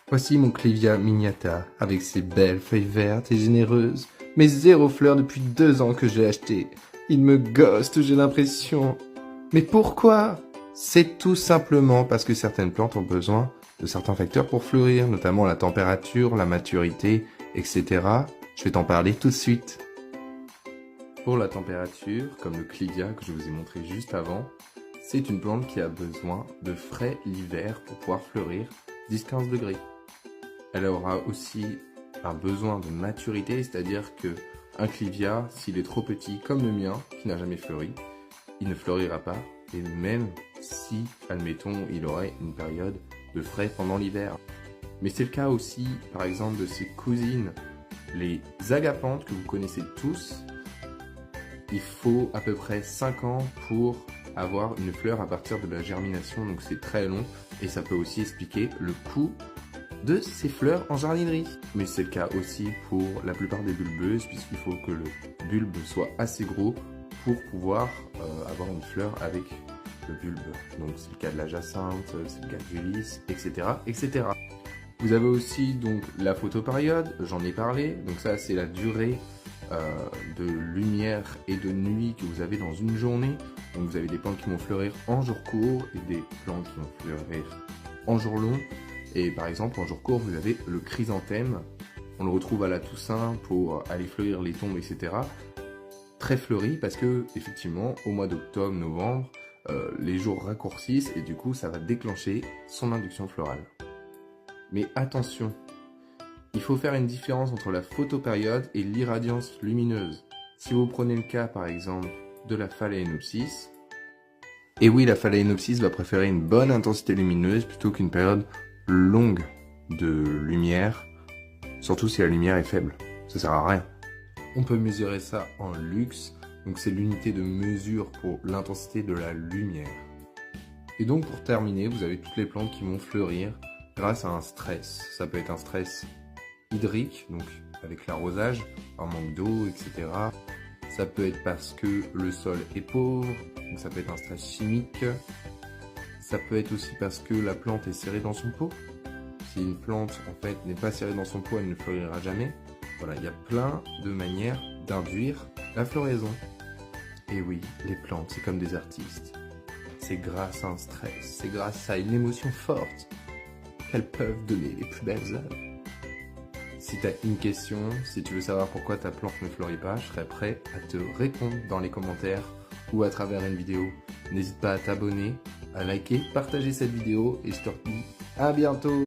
Voici mon Clivia miniata, avec ses belles feuilles vertes et généreuses, mais zéro fleur depuis 2 ans que j'ai acheté. Il me ghoste, j'ai l'impression. Mais pourquoi? C'est tout simplement parce que certaines plantes ont besoin de certains facteurs pour fleurir, notamment la température, la maturité, etc. Je vais t'en parler tout de suite. Pour la température, comme le Clivia que je vous ai montré juste avant, c'est une plante qui a besoin de frais l'hiver pour pouvoir fleurir 10-15 degrés. Elle aura aussi un besoin de maturité, c'est-à-dire que un Clivia, s'il est trop petit comme le mien, qui n'a jamais fleuri, il ne fleurira pas, et même si, admettons, il aurait une période de frais pendant l'hiver. Mais c'est le cas aussi, par exemple, de ses cousines, les agapantes que vous connaissez tous. Il faut à peu près 5 ans pour avoir une fleur à partir de la germination, donc c'est très long, et ça peut aussi expliquer le coût de ces fleurs en jardinerie. Mais c'est le cas aussi pour la plupart des bulbeuses, puisqu'il faut que le bulbe soit assez gros pour pouvoir avoir une fleur avec le bulbe. Donc c'est le cas de la jacinthe, c'est le cas du lys, etc., etc. Vous avez aussi donc la photopériode, j'en ai parlé, donc ça c'est la durée de lumière et de nuit que vous avez dans une journée. Donc vous avez des plantes qui vont fleurir en jour court et des plantes qui vont fleurir en jour long. Et par exemple en jour court vous avez le chrysanthème, on le retrouve à la Toussaint pour aller fleurir les tombes, etc. Très fleuri parce que effectivement au mois d'octobre, novembre, les jours raccourcissent et du coup ça va déclencher son induction florale. Mais attention, il faut faire une différence entre la photopériode et l'irradiance lumineuse. Si vous prenez le cas par exemple de la Phalaenopsis, et oui, la Phalaenopsis va préférer une bonne intensité lumineuse plutôt qu'une période longue de lumière, surtout si la lumière est faible, ça sert à rien. On peut mesurer ça en lux, donc c'est l'unité de mesure pour l'intensité de la lumière. Et donc pour terminer, vous avez toutes les plantes qui vont fleurir grâce à un stress. Ça peut être un stress hydrique, donc avec l'arrosage, un manque d'eau, etc. Ça peut être parce que le sol est pauvre, donc ça peut être un stress chimique. Ça peut être aussi parce que la plante est serrée dans son pot. Si une plante en fait n'est pas serrée dans son pot, elle ne fleurira jamais. Voilà, il y a plein de manières d'induire la floraison. Et oui, les plantes, c'est comme des artistes. C'est grâce à un stress, c'est grâce à une émotion forte qu'elles peuvent donner les plus belles œuvres. Si tu as une question, si tu veux savoir pourquoi ta plante ne fleurit pas, je serai prêt à te répondre dans les commentaires ou à travers une vidéo. N'hésite pas à t'abonner, à liker, partager cette vidéo et je te dis à bientôt.